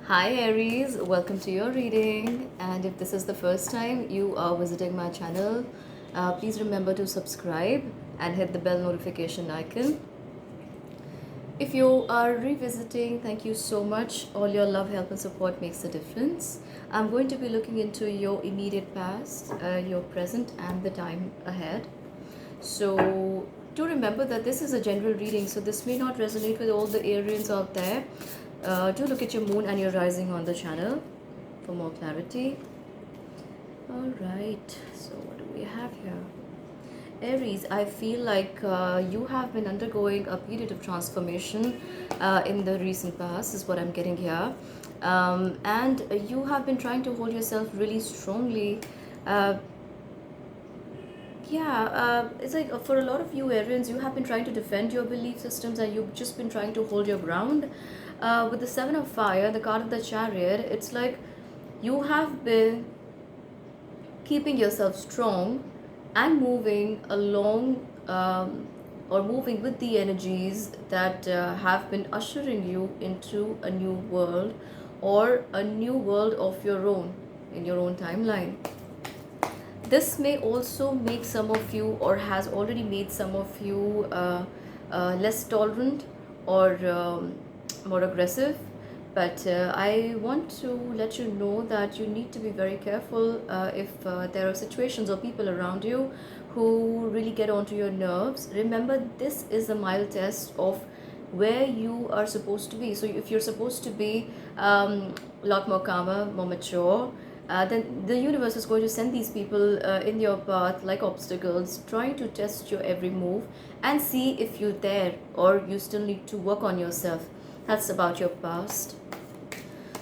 Hi Aries, welcome to your reading. And if this is the first time you are visiting my channel, please remember to subscribe and hit the bell notification icon. If you are revisiting, thank you so much. All your love, help, and support makes a difference. I'm going to be looking into your immediate past, your present, and the time ahead. So, do remember that this is a general reading, so this may not resonate with all the Arians out there. Do look at your moon and your rising on the channel for more clarity. All right, so what do we have here? Aries, I feel like you have been undergoing a period of transformation in the recent past, is what I'm getting here. And you have been trying to hold yourself really strongly. Uh, it's like for a lot of you Arians, you have been trying to defend your belief systems and you've just been trying to hold your ground. With the Seven of Fire, the card of the Chariot, it's like you have been keeping yourself strong and moving along or moving with the energies that have been ushering you into a new world or a new world of your own in your own timeline. This may also make some of you, or has already made some of you, less tolerant or more aggressive. But I want to let you know that you need to be very careful if there are situations or people around you who really get onto your nerves. Remember, this is a mild test of where you are supposed to be. So if you're supposed to be a lot more calmer, more mature, then the universe is going to send these people in your path like obstacles, trying to test your every move and see if you're there or you still need to work on yourself. That's about your past.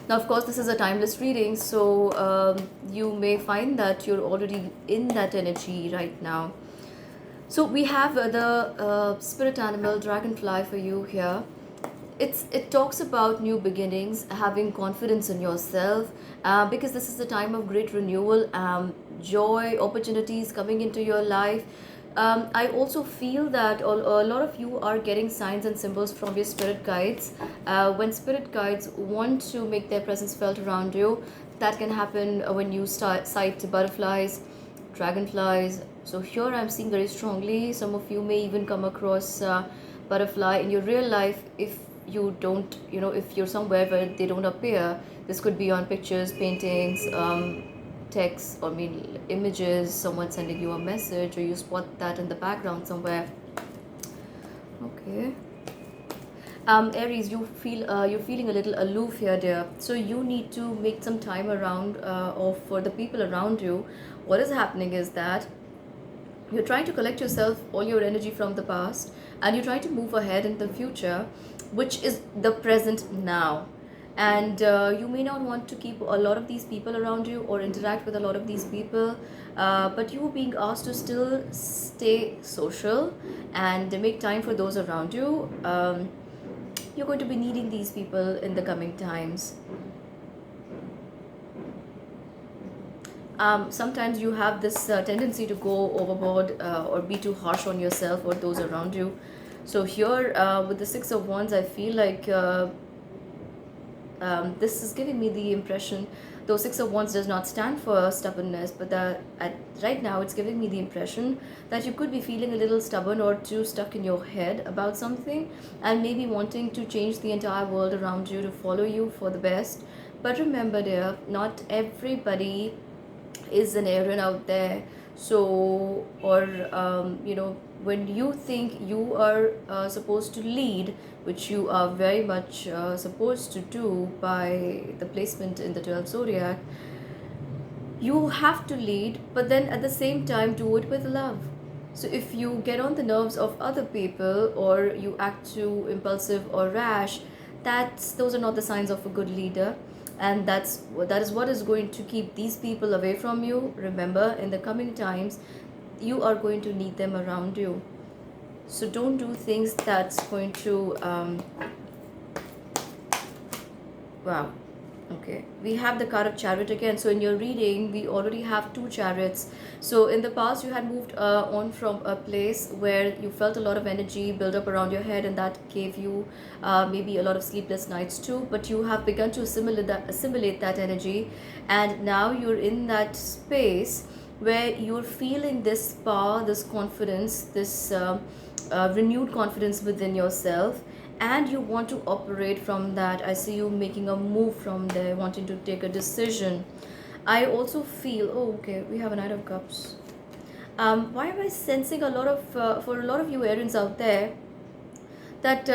Now, of course, this is a timeless reading, so you may find that you're already in that energy right now. So we have the spirit animal dragonfly for you here. It talks about new beginnings, having confidence in yourself, because this is a time of great renewal, joy, opportunities coming into your life. I also feel that a lot of you are getting signs and symbols from your spirit guides. When spirit guides want to make their presence felt around you, that can happen when you start sight butterflies, dragonflies. So here I'm seeing very strongly. Some of you may even come across butterfly in your real life. If you don't, if you're somewhere where they don't appear, this could be on pictures, paintings, text, or images, someone sending you a message, or you spot that in the background somewhere. Okay. Aries, you're feeling a little aloof here, dear. So you need to make some time around, or for the people around you. What is happening is that you're trying to collect yourself, all your energy from the past, and you're trying to move ahead in the future, which is the present now. And you may not want to keep a lot of these people around you or interact with a lot of these people, but you are being asked to still stay social and make time for those around you. You're going to be needing these people in the coming times. Sometimes you have this tendency to go overboard or be too harsh on yourself or those around you. So here with the Six of Wands, I feel like this is giving me the impression, though Six of Wands does not stand for stubbornness, but right now it's giving me the impression that you could be feeling a little stubborn or too stuck in your head about something and maybe wanting to change the entire world around you to follow you for the best. But remember, dear, not everybody is an Aaron out there. So, or when you think you are supposed to lead, which you are very much supposed to do by the placement in the 12th zodiac, you have to lead, but then at the same time do it with love. So if you get on the nerves of other people or you act too impulsive or rash, those are not the signs of a good leader, and that is what is going to keep these people away from you. Remember, in the coming times you are going to need them around you, so don't do things that's going to wow, Okay, we have the card of chariot again. So in your reading, we already have two chariots. So in the past, you had moved on from a place where you felt a lot of energy build up around your head, and that gave you maybe a lot of sleepless nights too. But you have begun to assimilate that energy, and now you're in that space where you're feeling this power, this confidence, this renewed confidence within yourself, and you want to operate from that. I see you making a move from there, wanting to take a decision. I also feel, oh, okay, we have a Knight of Cups. Why am I sensing a lot of, for a lot of you Aryans out there, that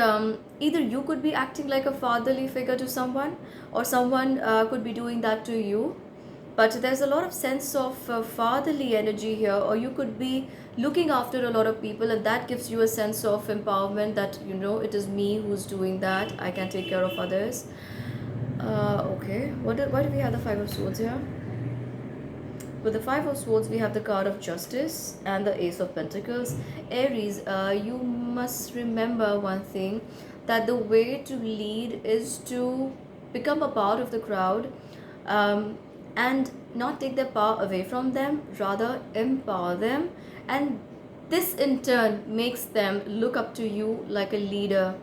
either you could be acting like a fatherly figure to someone, or someone could be doing that to you, but there's a lot of sense of fatherly energy here, or you could be looking after a lot of people, and that gives you a sense of empowerment, that it is me who's doing that, I can take care of others. Okay, why do we have the Five of Swords here? With the Five of Swords, we have the card of Justice and the Ace of Pentacles. Aries, you must remember one thing, that the way to lead is to become a part of the crowd, um, and not take their power away from them, rather empower them. And this in turn makes them look up to you like a leader.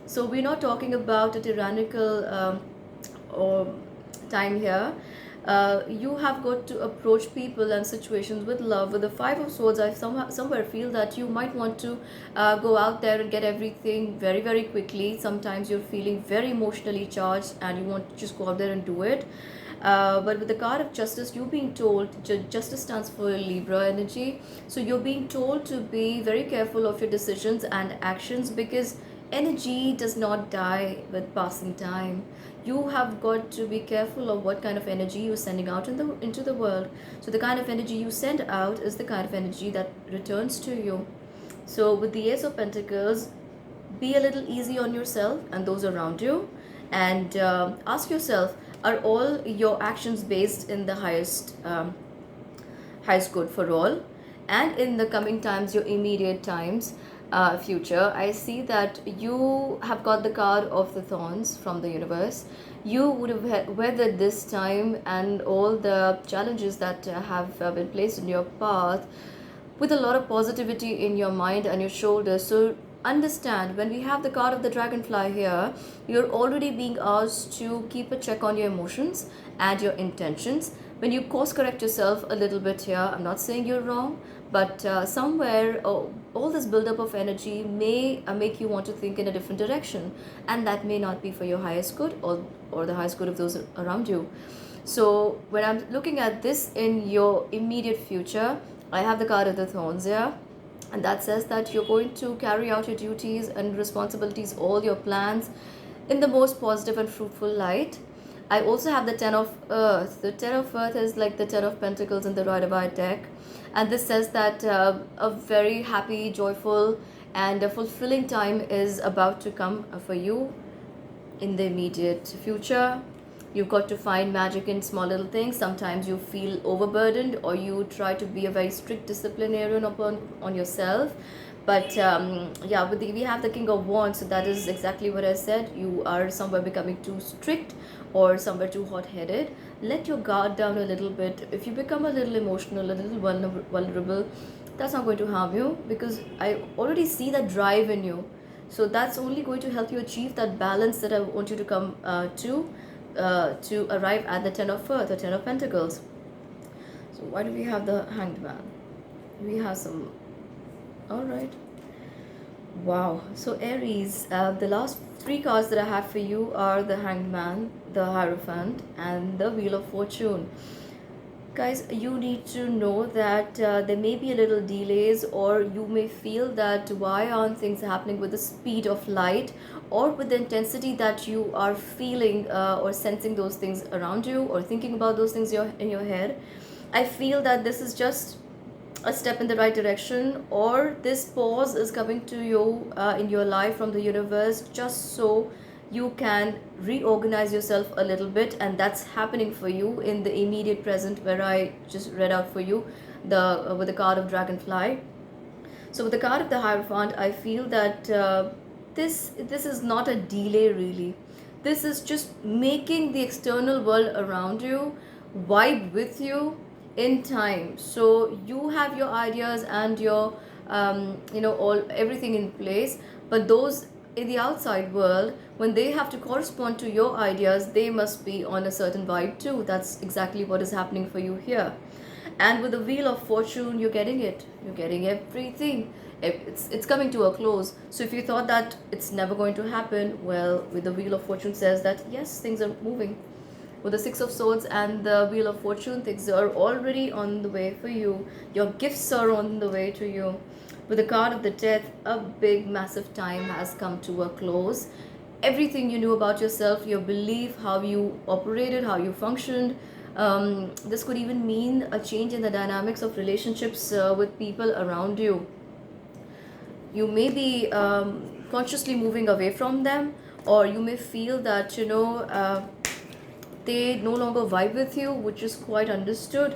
So we're not talking about a tyrannical or time here. You have got to approach people and situations with love. With the Five of Swords, I somewhere feel that you might want to go out there and get everything very, very quickly. Sometimes you're feeling very emotionally charged and you want to just go out there and do it. But with the card of Justice, you're being told, Justice stands for Libra energy. So you're being told to be very careful of your decisions and actions, because energy does not die with passing time. You have got to be careful of what kind of energy you're sending out into the world. So the kind of energy you send out is the kind of energy that returns to you. So with the Ace of Pentacles, be a little easy on yourself and those around you, and ask yourself, are all your actions based in the highest good for all? And in the coming times, your immediate times, future, I see that you have got the card of the thorns from the universe. You would have weathered this time and all the challenges that have been placed in your path with a lot of positivity in your mind and your shoulders. So understand, when we have the card of the dragonfly here, you're already being asked to keep a check on your emotions and your intentions. When you course correct yourself a little bit here, I'm not saying you're wrong, but somewhere, all this buildup of energy may make you want to think in a different direction, and that may not be for your highest good, or the highest good of those around you. So when I'm looking at this in your immediate future, I have the card of the thorns here, and that says that you're going to carry out your duties and responsibilities, all your plans, in the most positive and fruitful light. I also have the Ten of Earth. The Ten of Earth is like the Ten of Pentacles in the Rider-Waite deck, and this says that a very happy, joyful, and a fulfilling time is about to come for you in the immediate future. You've got to find magic in small little things. Sometimes you feel overburdened, or you try to be a very strict disciplinarian on yourself. But yeah, we have the King of Wands, so that is exactly what I said. You are somewhere becoming too strict, or somewhere too hot-headed. Let your guard down a little bit. If you become a little emotional, a little vulnerable, that's not going to harm you, because I already see that drive in you. So that's only going to help you achieve that balance that I want you to come to arrive at the Ten of Earth, the Ten of Pentacles. So why do we have the Hanged Man? We have some. All right. Wow. So Aries, the last three cards that I have for you are the Hanged Man, the Hierophant, and the Wheel of Fortune. Guys, you need to know that there may be a little delays, or you may feel that why aren't things happening with the speed of light, or with the intensity that you are feeling or sensing those things around you, or thinking about those things in your head. I feel that this is just a step in the right direction, or this pause is coming to you in your life from the universe, just so you can reorganize yourself a little bit, and that's happening for you in the immediate present, where I just read out for you the with the card of Dragonfly. So with the card of the Hierophant, I feel that this is not a delay really. This is just making the external world around you vibe with you in time. So you have your ideas and your all everything in place, but those in the outside world, when they have to correspond to your ideas, they must be on a certain vibe too. That's exactly what is happening for you here. And with the wheel of fortune, you're getting it, you're getting everything. It's coming to a close. So if you thought that it's never going to happen, well, with the wheel of fortune says that yes, things are moving. With the six of swords and the wheel of fortune, things are already on the way for you. Your gifts are on the way to you. With the card of the death, a big massive time has come to a close. Everything you knew about yourself, your belief, how you operated, how you functioned, this could even mean a change in the dynamics of relationships with people around you. You may be consciously moving away from them, or you may feel that they no longer vibe with you, which is quite understood.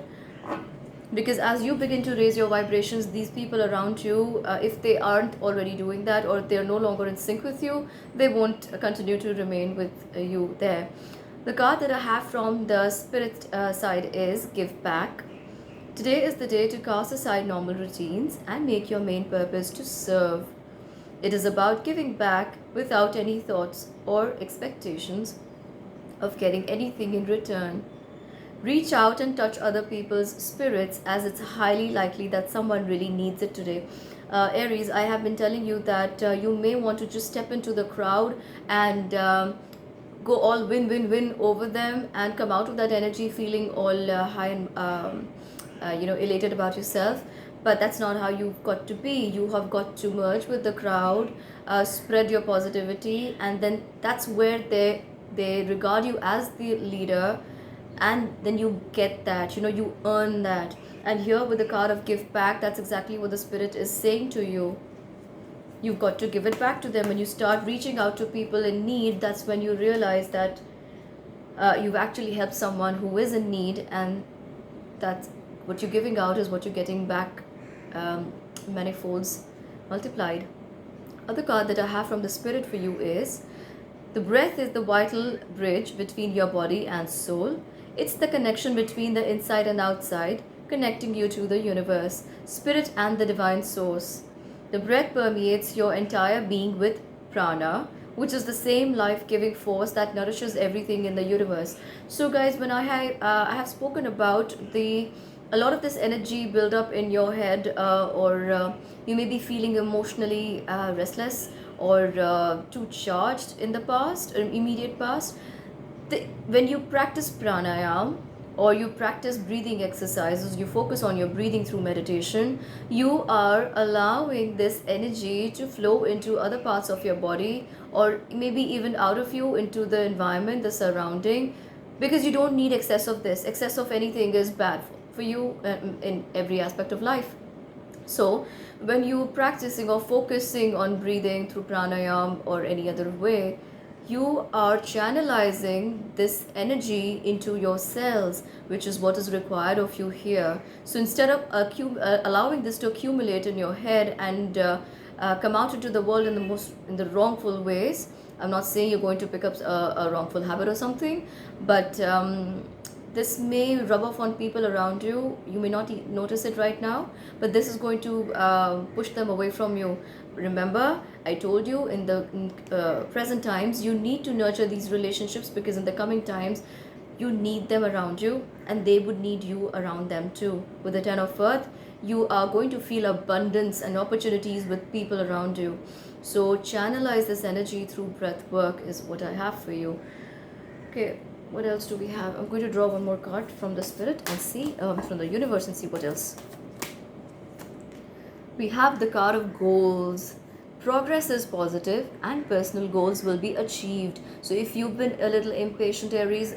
Because as you begin to raise your vibrations, these people around you, if they aren't already doing that, or they're no longer in sync with you, they won't continue to remain with you there. The card that I have from the spirit side is give back. Today is the day to cast aside normal routines and make your main purpose to serve. It is about giving back without any thoughts or expectations of getting anything in return. Reach out and touch other people's spirits, as it's highly likely that someone really needs it today. Aries, I have been telling you that you may want to just step into the crowd and go all win win win over them, and come out of that energy feeling all high and elated about yourself. But that's not how you've got to be. You have got to merge with the crowd, spread your positivity, and then that's where they regard you as the leader, and then you get that, you earn that. And here with the card of give back, that's exactly what the spirit is saying to you. You've got to give it back to them. When you start reaching out to people in need, that's when you realize that you've actually helped someone who is in need, and that what you're giving out is what you're getting back, manifolds multiplied. Other card that I have from the spirit for you is the breath is the vital bridge between your body and soul. It's the connection between the inside and outside, connecting you to the universe, spirit, and the divine source. The breath permeates your entire being with prana, which is the same life-giving force that nourishes everything in the universe. So, guys, when I have spoken about a lot of this energy build up in your head, or you may be feeling emotionally restless, or too charged in the past or immediate past. When you practice pranayam, or you practice breathing exercises, you focus on your breathing through meditation, you are allowing this energy to flow into other parts of your body, or maybe even out of you into the environment, the surrounding, because you don't need excess of this. Excess of anything is bad for you in every aspect of life. So when you practicing or focusing on breathing through pranayam or any other way, you are channelizing this energy into your cells, which is what is required of you here. So instead of allowing this to accumulate in your head and come out into the world in the wrongful ways, I'm not saying you're going to pick up a wrongful habit or something, but this may rub off on people around you. You may not notice it right now, but this is going to push them away from you. Remember, I told you in the present times, you need to nurture these relationships, because in the coming times, you need them around you, and they would need you around them too. With the Ten of Earth, you are going to feel abundance and opportunities with people around you. So channelize this energy through breath work is what I have for you. Okay, what else do we have? I'm going to draw one more card from the spirit and see, from the universe, and see what else. We have the card of goals. Progress is positive and personal goals will be achieved. So if you've been a little impatient, Aries,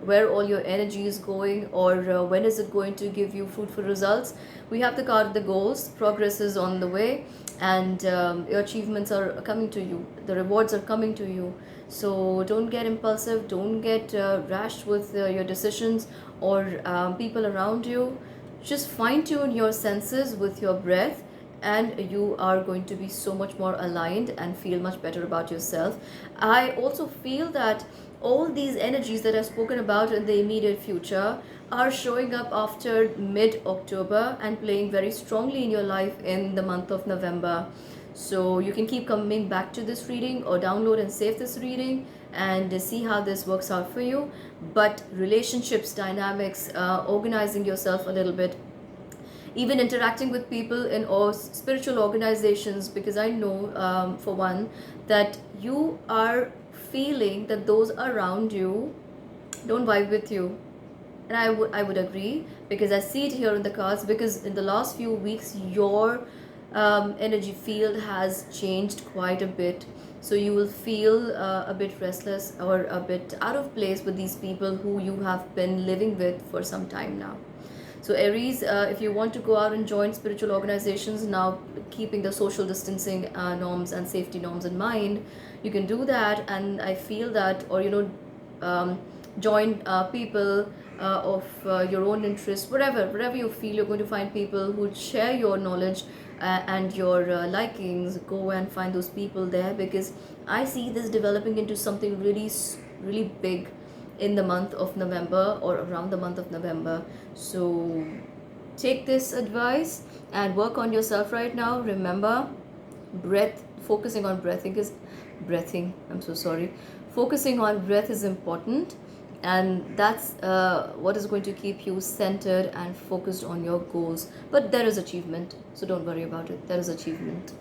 where all your energy is going, or when is it going to give you fruitful results, we have the card of the goals. Progress is on the way, and your achievements are coming to you. The rewards are coming to you. So don't get impulsive, don't get rash with your decisions or people around you. Just fine tune your senses with your breath, and you are going to be so much more aligned and feel much better about yourself. I also feel that all these energies that I've spoken about in the immediate future are showing up after mid October and playing very strongly in your life in the month of November. So you can keep coming back to this reading or download and save this reading and see how this works out for you. But relationships, dynamics, organizing yourself a little bit, even interacting with people in or spiritual organizations, because I know, for one, that you are feeling that those around you don't vibe with you. And I would agree, because I see it here in the cards, because in the last few weeks your energy field has changed quite a bit. So you will feel a bit restless or a bit out of place with these people who you have been living with for some time now. So Aries, if you want to go out and join spiritual organizations now, keeping the social distancing norms and safety norms in mind, you can do that. And I feel that, or join people of your own interest, wherever you feel you're going to find people who share your knowledge and your likings. Go and find those people there, because I see this developing into something really really big in the month of November, or around the month of November. So take this advice and work on yourself right now. Remember, focusing on breathing, I'm so sorry, focusing on breath is important, and that's what is going to keep you centered and focused on your goals. But there is achievement, so don't worry about it. There is achievement.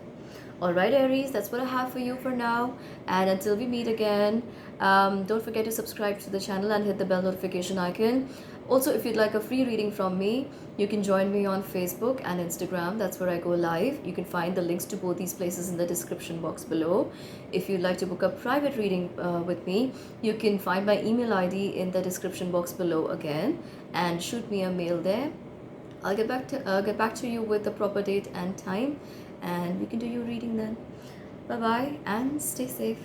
All right, Aries, that's what I have for you for now. And until we meet again, don't forget to subscribe to the channel and hit the bell notification icon. Also, if you'd like a free reading from me, you can join me on Facebook and Instagram. That's where I go live. You can find the links to both these places in the description box below. If you'd like to book a private reading with me, you can find my email ID in the description box below again, and shoot me a mail there. I'll get back to you with the proper date and time, and we can do your reading then. Bye bye and stay safe.